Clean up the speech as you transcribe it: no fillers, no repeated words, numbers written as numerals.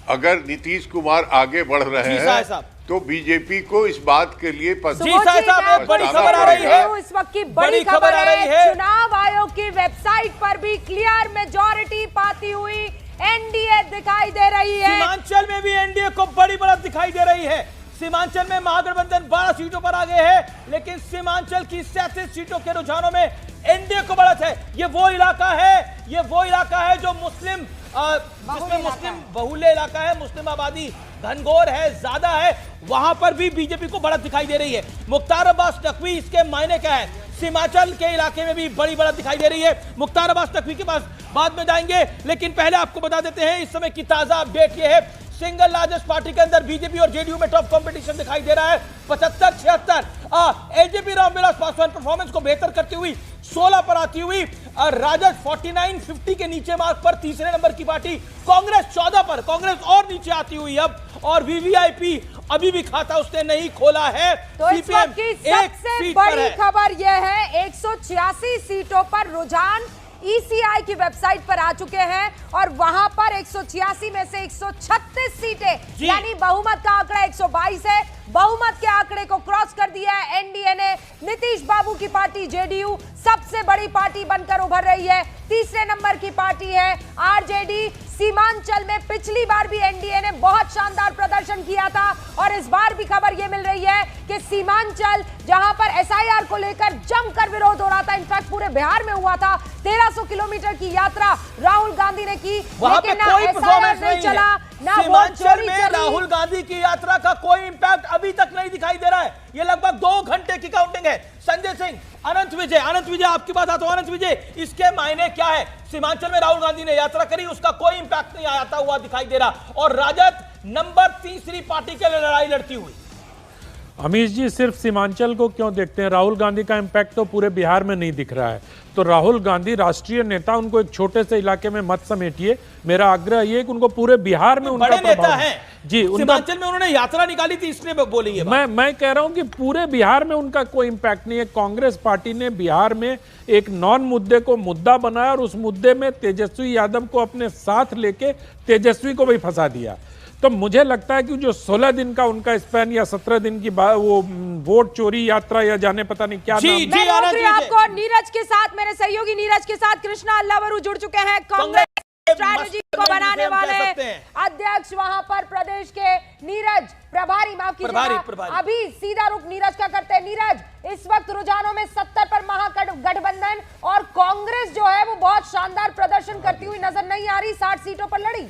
अगर नीतीश कुमार आगे बढ़ रहे हैं तो बीजेपी को इस बात के लिए बड़ी खबर आ रही है, इस वक्त की बड़ी खबर आ रही है। चुनाव आयोग की वेबसाइट पर भी क्लियर मेजॉरिटी पाती हुई एनडीए दिखाई दे रही है। सीमांचल में भी एनडीए को बड़ी बढ़त दिखाई दे रही है। सीमांचल में महागठबंधन 12 सीटों पर आगे है, लेकिन सीमांचल की 37 सीटों के रुझानों में एनडीए को बढ़त है। ये वो इलाका है जो मुस्लिम बहुल्य इलाका है, मुस्लिम आबादी घनघोर है, ज्यादा है, वहां पर भी बीजेपी को बढ़त दिखाई दे रही है। मुख्तार अब्बास नकवी, इसके मायने क्या है? सीमांचल के इलाके में भी बड़ी बढ़त दिखाई दे रही है। मुख्तार अब्बास नकवी के पास बाद में जाएंगे, लेकिन पहले आपको बता देते हैं इस समय की ताजा अपडेट ये है। सिंगल लार्जेस्ट पार्टी के अंदर बीजेपी और जेडीयू में टफ कंपटीशन दिखाई दे रहा है। 75-76 एलजेपी रामविलास पासवान परफॉर्मेंस को बेहतर करती हुई 16 पर आती हुई, राजद 49-50 के नीचे मार्क पर तीसरे नंबर की पार्टी, कांग्रेस 14 पर, कांग्रेस और नीचे आती हुई अब, और वीवीआईपी अभी भी खाता उसने नहीं खोला है। तो इस वक्त की सबसे बड़ी खबर यह है 186 सीटों पर रुझान ईसीआई की वेबसाइट पर आ चुके हैं और वहां पर 186 में से 136 सीटें यानी बहुमत का आंकड़ा 122 है। बहुमत के आंकड़े को क्रॉस कर दिया है एनडीए ने। नीतीश बाबू की पार्टी जेडीयू सबसे बड़ी पार्टी बनकर उभर रही है। तीसरे नंबर की पार्टी है आरजेडी। सीमांचल में पिछली बार भी एनडीए ने बहुत शानदार प्रदर्शन किया था और इस बार भी खबर यह मिल रही है कि सीमांचल जहां पर एसआईआर को लेकर जमकर विरोध हो रहा था, इनफैक्ट पूरे बिहार में हुआ था, 1300 किलोमीटर की यात्रा राहुल गांधी ने की, लेकिन ना एसआईआर नहीं चला, ना वोट चोरी चली। राहुल गांधी की यात्रा का कोई इंपैक्ट अभी तक नहीं दिखाई दे रहा है। ये लगभग 2 घंटे की काउंटिंग है। संजय सिंह, अनंत विजय आपकी बात आता हूं। अनंत विजय, इसके मायने क्या है? सीमांचल में राहुल गांधी ने यात्रा करी, उसका कोई इंपैक्ट नहीं आता हुआ दिखाई दे रहा, और राजद नंबर तीसरी पार्टी के लिए लड़ाई लड़ती हुई। अमीश जी, सिर्फ सीमांचल को क्यों देखते हैं? राहुल गांधी का इम्पैक्ट तो पूरे बिहार में नहीं दिख रहा है। तो राहुल गांधी राष्ट्रीय नेता, उनको एक छोटे से इलाके में मत समेटिए। मेरा आग्रह ये है कि उनको पूरे बिहार में उनका नेता है जी, सीमांचल में उन्होंने यात्रा निकाली थी, इसलिए बोली है। मैं कह रहा हूं कि पूरे बिहार में उनका कोई इम्पैक्ट नहीं है। कांग्रेस पार्टी ने बिहार में एक नॉन मुद्दे को मुद्दा बनाया और उस मुद्दे में तेजस्वी यादव को अपने साथ लेके तेजस्वी को भी फंसा दिया। तो मुझे लगता है कि जो 16 दिन का उनका स्पैन या 17 दिन की वो वोट चोरी यात्रा या जाने पता नहीं क्या आपको नीरज के साथ, मेरे सहयोगी नीरज के साथ कृष्णा अल्लावरू जुड़ चुके हैं, कांग्रेस स्ट्रैटेजी को बनाने वाले अध्यक्ष वहां पर प्रदेश के नीरज प्रभारी, माफ कीजिएगा, अभी सीधा रुख नीरज का करते हैं। नीरज, इस वक्त रुझानों में 70 पर महागठबंधन और कांग्रेस जो है वो बहुत शानदार प्रदर्शन करती हुई नजर नहीं आ रही, 60 सीटों पर लड़ी।